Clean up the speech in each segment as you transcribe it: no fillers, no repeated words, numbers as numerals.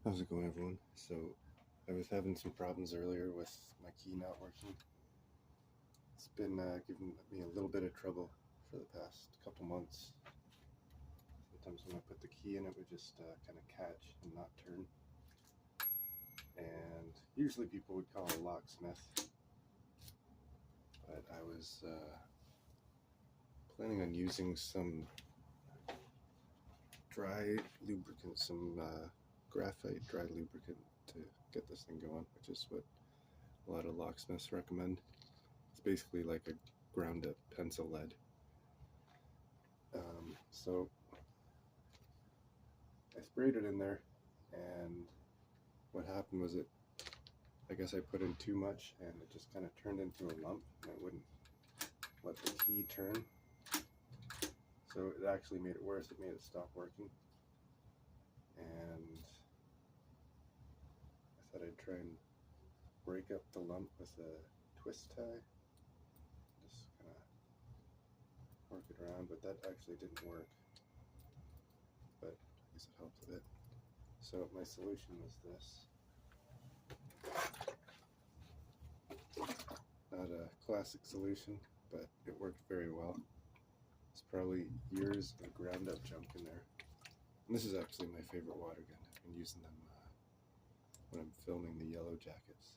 How's it going, everyone? So I was having some problems earlier with my key not working. It's been giving me a little bit of trouble for the past couple months. Sometimes when I put the key in, it would just kind of catch and not turn. And usually people would call it a locksmith, but I was planning on using some dry lubricant, some graphite dry lubricant to get this thing going, which is what a lot of locksmiths recommend. It's basically like a ground up pencil lead. So I sprayed it in there, and what happened was I guess I put in too much, and it just kind of turned into a lump, and I wouldn't let the key turn. So it actually made it worse. It made it stop working. And I thought I'd try and break up the lump with a twist tie. Just kind of work it around, but that actually didn't work. But I guess it helped a bit. So my solution was this. Not a classic solution, but it worked very well. It's probably years of ground up junk in there. And this is actually my favorite water gun. I've been using them when I'm filming the Yellow Jackets.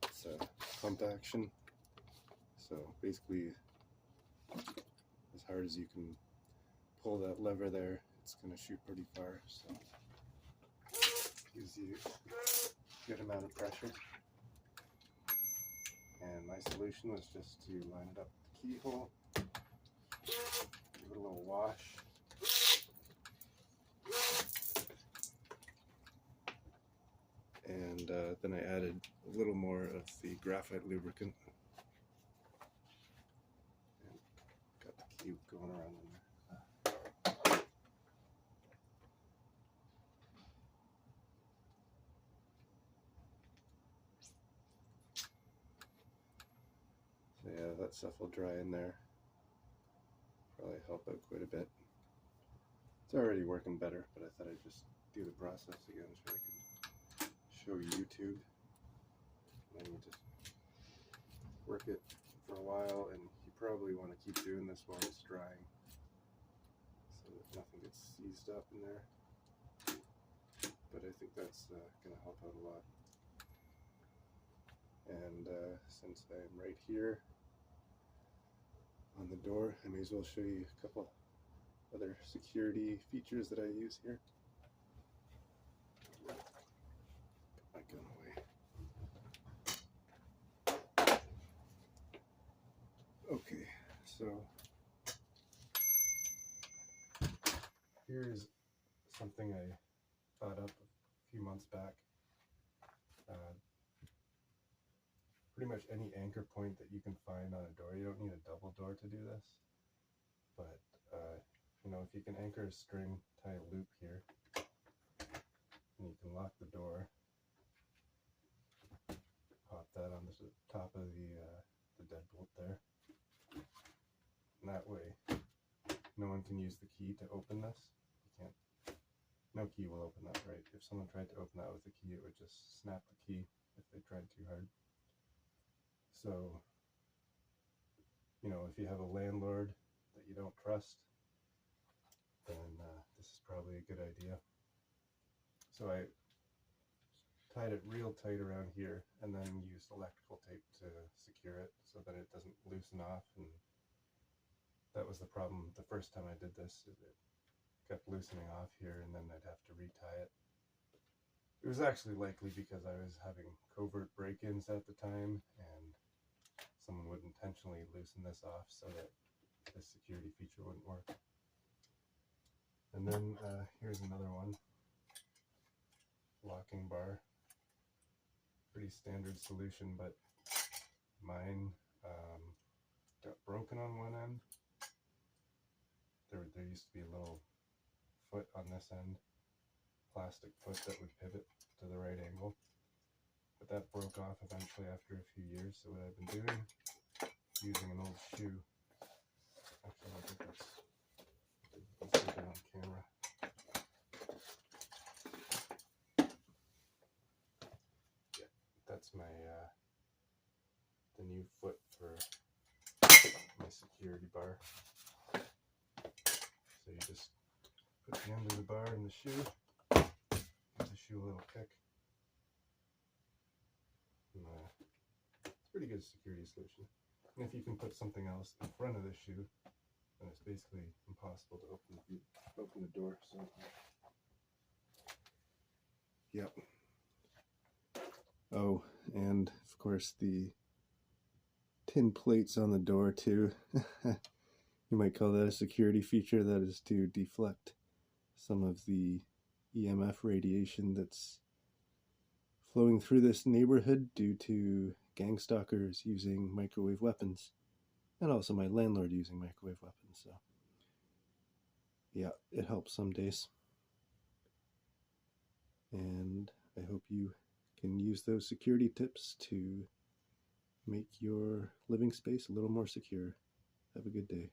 It's pump action, so basically as hard as you can pull that lever there, it's going to shoot pretty far, so gives you a good amount of pressure. And my solution was just to line it up with the keyhole, give it a little wash, and then I added a little more of the graphite lubricant and got the key going around in there. So yeah, that stuff will dry in there, probably help out quite a bit. It's already working better, but I thought I'd just do the process again so I could show YouTube. And then you just work it for a while, and you probably want to keep doing this while it's drying so that nothing gets seized up in there. But I think that's going to help out a lot. And since I'm right here on the door, I may as well show you a couple other security features that I use here. Put my gun away. Okay, so here's something I thought up a few months back. Pretty much any anchor point that you can find on a door. You don't need a double door to do this, but you know, if you can anchor a string, tie a loop here, and you can lock the door, pop that on the top of the deadbolt there, and that way no one can use the key to open this. You can't, no key will open that, right? If someone tried to open that with a key, it would just snap the key if they tried too hard. So, you know, if you have a landlord that you don't trust, then this is probably a good idea. So I tied it real tight around here and then used electrical tape to secure it so that it doesn't loosen off. And that was the problem the first time I did this. It kept loosening off here, and then I'd have to retie it. It was actually likely because I was having covert break-ins at the time, and someone would intentionally loosen this off so that this security feature wouldn't work. And then here's another one. Locking bar. Pretty standard solution, but mine got broken on one end. There used to be a little foot on this end, plastic foot that would pivot to the right angle. But that broke off eventually after a few years. So what I've been doing, using an old shoe. Actually, I think let's get it on camera. That's my the new foot for my security bar. So you just put the end of the bar in the shoe, give the shoe a little kick. And, it's a pretty good security solution. And if you can put something else in front of the shoe, then it's basically impossible to open the door. So, yep. Oh, and of course the tin plates on the door too. You might call that a security feature. That is to deflect some of the EMF radiation that's flowing through this neighborhood due to gang stalkers using microwave weapons, and also my landlord using microwave weapons. So yeah, it helps some days, and I hope you can use those security tips to make your living space a little more secure. Have a good day.